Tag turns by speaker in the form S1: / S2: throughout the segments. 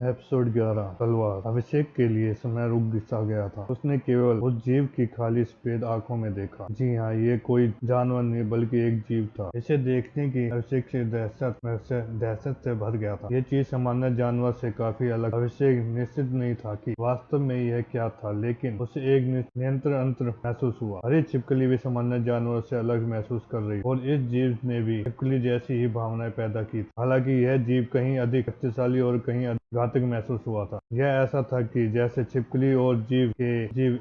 S1: Episode 11 तलवार। अभिषेक के लिए समय रुक सा गया था। उसने केवल उस जीव की खाली सफेद आंखों में देखा। जी हाँ, ये कोई जानवर नहीं बल्कि एक जीव था। इसे देखने की अभिषेक से दहशत से भर गया था। ये चीज सामान्य जानवर से काफी अलग। अभिषेक निश्चित नहीं था कि वास्तव में यह क्या था, लेकिन उसे एक नियंत्रण अंतर महसूस हुआ। हरी छिपकली भी सामान्य जानवर से अलग महसूस कर रही और इस जीव ने भी छिपकली जैसी ही भावनाएं पैदा की। हालांकि यह जीव कहीं अधिक शक्तिशाली और कहीं घातक महसूस हुआ था। यह ऐसा था कि जैसे छिपकली और जीव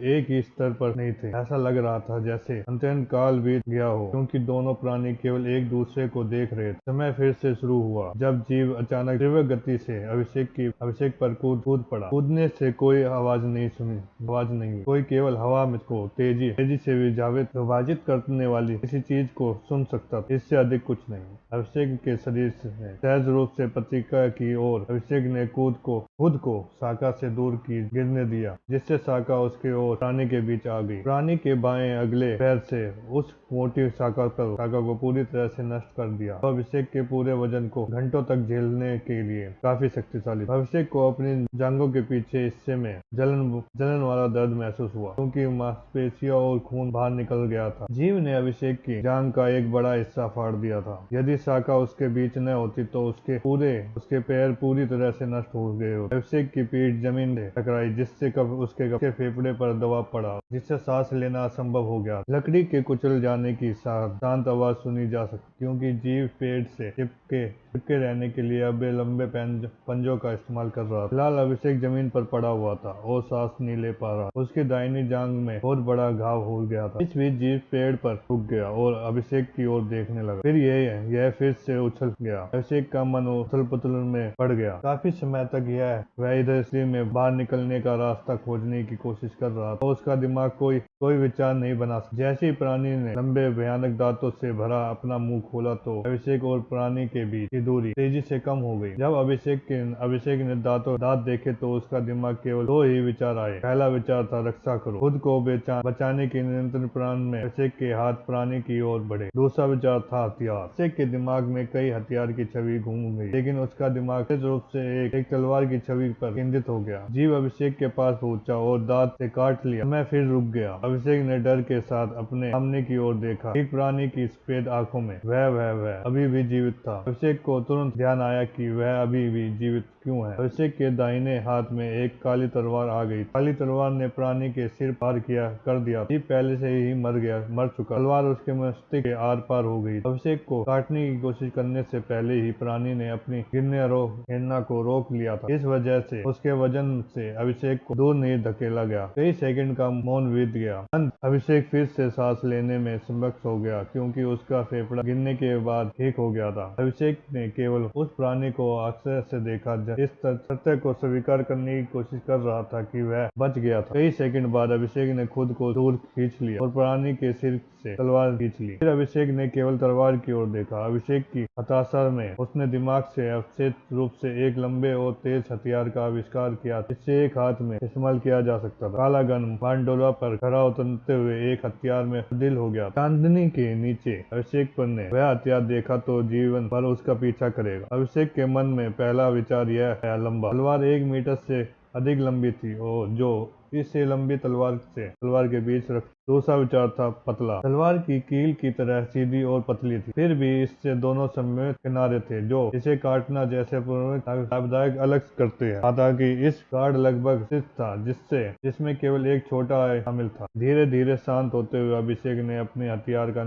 S1: एक ही स्तर पर नहीं थे। ऐसा लग रहा था जैसे अत्यंत काल बीत गया हो, क्योंकि दोनों प्राणी केवल एक दूसरे को देख रहे थे। समय फिर से शुरू हुआ जब जीव अचानक तीव्र गति से अभिषेक पर कूद पड़ा। कूदने से कोई आवाज नहीं हुई। कोई केवल हवा में को तेजी से विभाजित करने वाली किसी चीज को सुन सकता था। इससे अधिक कुछ नहीं। अभिषेक के शरीर ने सहज रूप से प्रतिक्रिया की और अभिषेक ने खुद को शाखा से दूर गिरने दिया, जिससे शाखा उसके और प्राणी के बीच आ गई। प्राणी के बाएं अगले पैर से उस मोटी शाखा को पूरी तरह से नष्ट कर दिया। तो अभिषेक के पूरे वजन को घंटों तक झेलने के लिए काफी शक्तिशाली था। अभिषेक को अपनी जांघों के पीछे हिस्से में जलन वाला दर्द महसूस हुआ, क्योंकि मांसपेशियों और खून बाहर निकल गया था। जीव ने अभिषेक की जांघ का एक बड़ा हिस्सा फाड़ दिया था। यदि शाखा उसके बीच न होती तो उसके पैर पूरी तरह से नष्ट हो गए होते। अभिषेक की पीठ जमीन से टकराई, जिससे उसके फेफड़े पर दबाव पड़ा, जिससे सांस लेना असंभव हो गया। लकड़ी के कुचल जाने की शांत आवाज सुनी जा सकती, क्योंकि जीव पेड़ से चिपके रहने के लिए अब लंबे पंजों का इस्तेमाल कर रहा था। फिलहाल अभिषेक जमीन पर पड़ा हुआ था और सांस नहीं ले पा रहा। उसकी दाहिनी जांघ में बहुत बड़ा घाव हो गया था। इस बीच जीव पेड़ पर रुक गया और अभिषेक की ओर देखने लगा। फिर यह फिर से उछल गया। अभिषेक का मन उथल पुथल में पड़ गया। काफी समय तक वह इधर में बाहर निकलने का रास्ता खोजने की कोशिश कर रहा था। उसका दिमाग कोई विचार नहीं बना सका। जैसे ही प्राणी ने लंबे भयानक दांतों से भरा अपना मुंह खोला तो अभिषेक और प्राणी के बीच की दूरी तेजी से कम हो गई। जब अभिषेक ने दांत देखे तो उसका दिमाग केवल दो ही विचार आए। पहला विचार था रक्षा करो, खुद को बचाने के निरंतर प्राण में अभिषेक के हाथ प्राणी की ओर बढ़े। दूसरा विचार था हथियार। अभिषेक के दिमाग में कई हथियार की छवि घूम गई, लेकिन उसका दिमाग निश्चित रूप से एक तलवार की छवि पर केंद्रित हो गया। जीव अभिषेक के पास पहुंचा और दांत से काट लिया। मैं फिर रुक गया। अभिषेक ने डर के साथ अपने सामने की ओर देखा। एक प्राणी की सफेद आंखों में वह अभी भी जीवित था। अभिषेक को तुरंत ध्यान आया कि वह अभी भी जीवित क्यों है। अभिषेक के दाहिने हाथ में एक काली तलवार आ गई। काली तलवार ने प्राणी के सिर पार कर दिया। जीव पहले से ही मर चुका। तलवार उसके मस्तिष्क के आर पार हो गई। अभिषेक को काटने की कोशिश करने से पहले ही प्राणी ने अपनी हिरना को रोक लिया था। इस वजह से उसके वजन से अभिषेक को दूर नहीं धकेला गया। कई सेकंड का मौन बीत गया। अभिषेक फिर से सांस लेने में समर्थ हो गया, क्योंकि उसका फेफड़ा गिरने के बाद ठीक हो गया था। अभिषेक ने केवल उस प्राणी को आश्चर्य से देखा इस सत्य को स्वीकार करने की कोशिश कर रहा था कि वह बच गया था। कई सेकंड बाद अभिषेक ने खुद को दूर खींच लिया और प्राणी के सिर से तलवार खींच ली। फिर अभिषेक ने केवल तलवार की ओर देखा। अभिषेक की हताशा में उसने दिमाग से अवचेत रूप से एक लंबे और तेज हथियार का आविष्कार किया, जिससे एक हाथ में इस्तेमाल किया जा सकता था। काला गन बांडोला पर खड़ा उतरते हुए एक हथियार में तब्दील हो गया। चांदनी के नीचे अभिषेक पर ने वह हथियार देखा तो जीवन भर उसका पीछा करेगा। अभिषेक के मन में पहला विचार यह है लंबा। तलवार 1 मीटर से अधिक लंबी थी और जो इससे लंबी तलवार के बीच रख। दूसरा विचार था पतला। तलवार की कील की तरह सीधी और पतली थी, फिर भी इससे दोनों सम्मिलित किनारे थे जो इसे काटना जैसे लाभदायक अलग करते हैं। हालांकि इस गार्ड लगभग स्थिर था, जिसमें केवल एक छोटा शामिल था। धीरे धीरे शांत होते हुए अभिषेक ने अपने हथियार का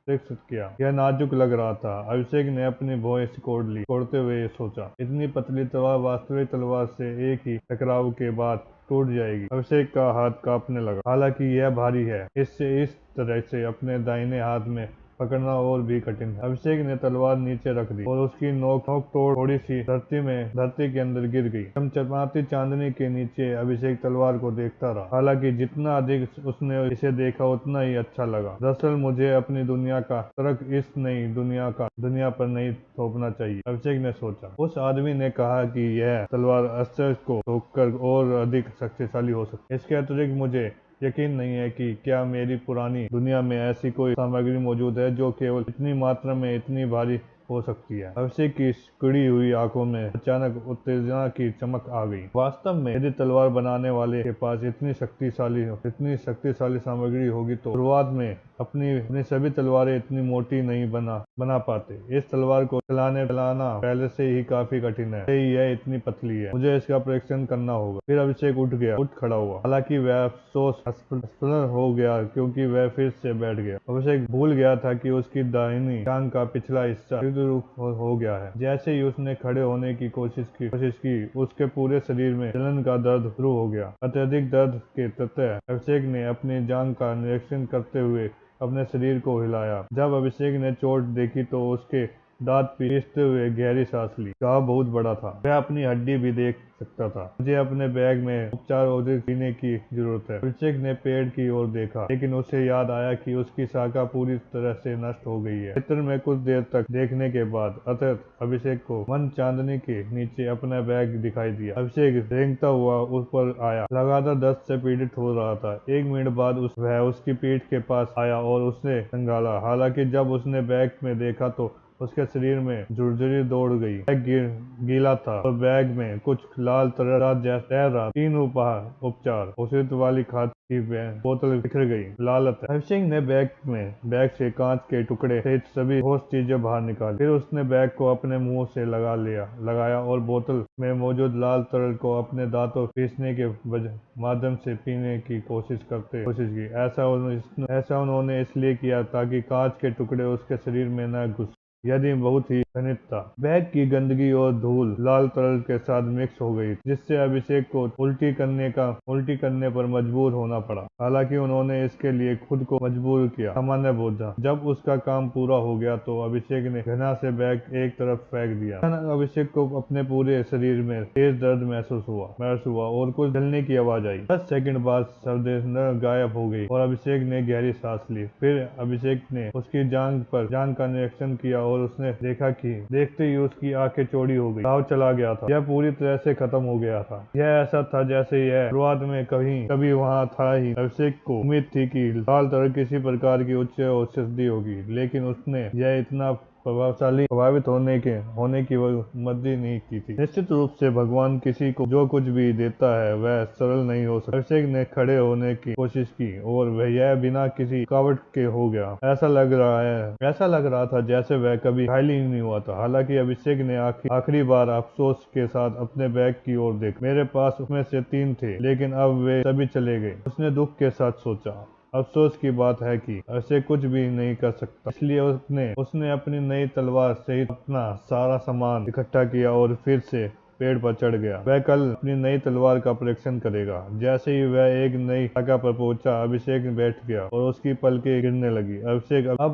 S1: विकसित किया। यह नाजुक लग रहा था। अभिषेक ने अपनी भौहें सिकोड़ते हुए सोचा, इतनी पतली तलवार वास्तविक तलवार से एक ही टकराव के बाद टूट जाएगी। अभिषेक का हाथ कांपने लगा। हालांकि यह भारी है, इस तरह से अपने दाहिने हाथ में पकड़ना और भी कठिन है। अभिषेक ने तलवार नीचे रख दी और उसकी नोक तोड़ थोड़ी सी धरती के अंदर गिर गई। चमचमाती चांदनी के नीचे अभिषेक तलवार को देखता रहा। हालांकि जितना अधिक उसने इसे देखा उतना ही अच्छा लगा। दरअसल मुझे अपनी दुनिया का तर्क इस नई दुनिया पर नहीं थोपना चाहिए, अभिषेक ने सोचा। उस आदमी ने कहा कि यह तलवार अस्त्र को रोककर और अधिक शक्तिशाली हो सकती है। इसके अतिरिक्त मुझे यकीन नहीं है कि क्या मेरी पुरानी दुनिया में ऐसी कोई सामग्री मौजूद है जो केवल इतनी मात्रा में इतनी भारी हो सकती है। अभिषेक की सिकुड़ी हुई आंखों में अचानक उत्तेजना की चमक आ गई। वास्तव में यदि तलवार बनाने वाले के पास इतनी शक्तिशाली सामग्री होगी तो शुरुआत में अपनी सभी तलवारें इतनी मोटी नहीं बना पाते। इस तलवार को चलाना पहले से ही काफी कठिन है, यह इतनी पतली है, मुझे इसका परीक्षण करना होगा। फिर अभिषेक उठ खड़ा हुआ। हालांकि वह अफसोस हो गया क्योंकि वह फिर से बैठ गया। अभिषेक भूल गया था कि उसकी दाहिनी टांग का पिछला हिस्सा हो गया है। जैसे ही उसने खड़े होने की कोशिश की उसके पूरे शरीर में जलन का दर्द शुरू हो गया। अत्यधिक दर्द के तहत अभिषेक ने अपनी जांघ का निरीक्षण करते हुए अपने शरीर को हिलाया। जब अभिषेक ने चोट देखी तो उसके दांत पीसते हुए गहरी सांस ली। घाव बहुत बड़ा था, वह अपनी हड्डी भी देख सकता था। मुझे अपने बैग में उपचार औषधि पीने की जरूरत है। अभिषेक ने पेड़ की ओर देखा, लेकिन उसे याद आया कि उसकी शाखा पूरी तरह से नष्ट हो गई है। चित्र में कुछ देर तक देखने के बाद अभिषेक को मन चांदनी के नीचे अपना बैग दिखाई दिया। अभिषेक रेंगता हुआ ऊपर आया, लगातार दर्द से पीड़ित हो रहा था। 1 मिनट बाद वह उसकी पीठ के पास आया और उसने खंगाला। हालांकि जब उसने बैग में देखा तो उसके शरीर में झुरझुरी दौड़ गई। बैग गीला था और बैग में कुछ लाल तरह जैसा रहा। 3 उपचार औषध वाली खाद की बोतल बिखर गई। लालत। अभिषेक ने बैग से कांच के टुकड़े सहित सभी होश चीजें बाहर निकाली। फिर उसने बैग को अपने मुंह से लगाया और बोतल में मौजूद लाल तरल को अपने दांतों पीसने के माध्यम से पीने की कोशिश की। ऐसा उन्होंने इसलिए किया ताकि कांच के टुकड़े उसके शरीर में न घुस। यदि बहुत ही घनित था। बैग की गंदगी और धूल लाल तरल के साथ मिक्स हो गई, जिससे अभिषेक को उल्टी करने पर मजबूर होना पड़ा। हालांकि उन्होंने इसके लिए खुद को मजबूर किया। सामान्य बोझा। जब उसका काम पूरा हो गया तो अभिषेक ने घृणा से बैग एक तरफ फेंक दिया। अभिषेक को अपने पूरे शरीर में तेज दर्द महसूस हुआ और कुछ जलने की आवाज आई। 10 सेकंड बाद शब्द गायब हो गई और अभिषेक ने गहरी सांस ली। फिर अभिषेक ने उसकी जांघ का निरीक्षण किया और उसने देखा कि देखते ही उसकी आंखें चौड़ी हो गई। घाव चला गया था। यह पूरी तरह से खत्म हो गया था। यह ऐसा था जैसे यह शुरुआत में कभी वहां था ही। अभिषेक को उम्मीद थी कि लाल तरल किसी प्रकार की उच्च औषधि होगी, लेकिन उसने यह इतना प्रभावित होने की मर्जी नहीं की थी। निश्चित रूप से भगवान किसी को जो कुछ भी देता है वह सरल नहीं हो सकता। अभिषेक ने खड़े होने की कोशिश की और वह यह बिना किसी रुकावट के हो गया। ऐसा लग रहा था जैसे वह कभी घायल ही नहीं हुआ था। हालांकि अभिषेक ने आखिरी बार अफसोस के साथ अपने बैग की ओर देखा। मेरे पास उसमें से 3 थे, लेकिन अब वे सभी चले गए। उसने दुख के साथ सोचा। अफसोस की बात है कि ऐसे कुछ भी नहीं कर सकता, इसलिए उसने अपनी नई तलवार सहित अपना सारा सामान इकट्ठा किया और फिर से पेड़ पर चढ़ गया। वह कल अपनी नई तलवार का परीक्षण करेगा। जैसे ही वह एक नई शाखा पर पहुंचा, अभिषेक बैठ गया और उसकी पलकें गिरने लगी।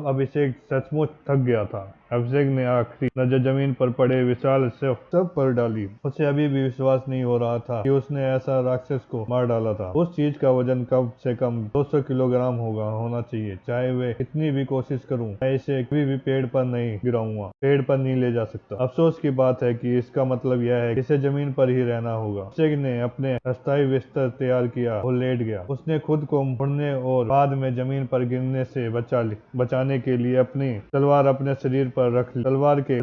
S1: अभिषेक सचमुच थक गया था। अभिषेक ने आखिरी नजर जमीन पर पड़े विशाल शव पर डाली। उसे अभी भी विश्वास नहीं हो रहा था कि उसने ऐसा राक्षस को मार डाला था। उस चीज का वजन कम से कम 200 किलोग्राम होना चाहिए। चाहे वे कितनी भी कोशिश करूं, मैं इसे कभी भी पेड़ पर नहीं गिराऊंगा, पेड़ पर नहीं ले जा सकता। अफसोस की बात है कि इसका मतलब यह है कि इसे जमीन पर ही रहना होगा। अभिषेक ने अपने अस्थायी बिस्तर तैयार किया और लेट गया। उसने खुद को मुड़ने और बाद में जमीन पर गिरने से बचाने के लिए अपनी तलवार अपने शरीर पर रख ली। तलवार के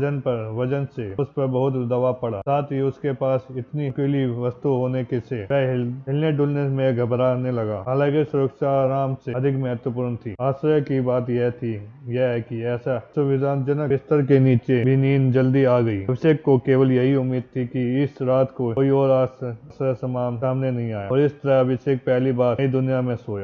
S1: वजन से उस पर बहुत दबाव पड़ा। साथ ही उसके पास इतनी नुकीली वस्तु होने से वह हिलने डुलने में घबराने लगा। हालांकि सुरक्षा आराम से अधिक महत्वपूर्ण थी। आश्चर्य की बात यह है कि ऐसा सुविधाजनक बिस्तर के नीचे भी नींद जल्दी आ गई। अभिषेक को केवल यही उम्मीद थी कि इस रात को कोई और सामने नहीं आया, और इस तरह अभिषेक पहली बार नई दुनिया में सोया।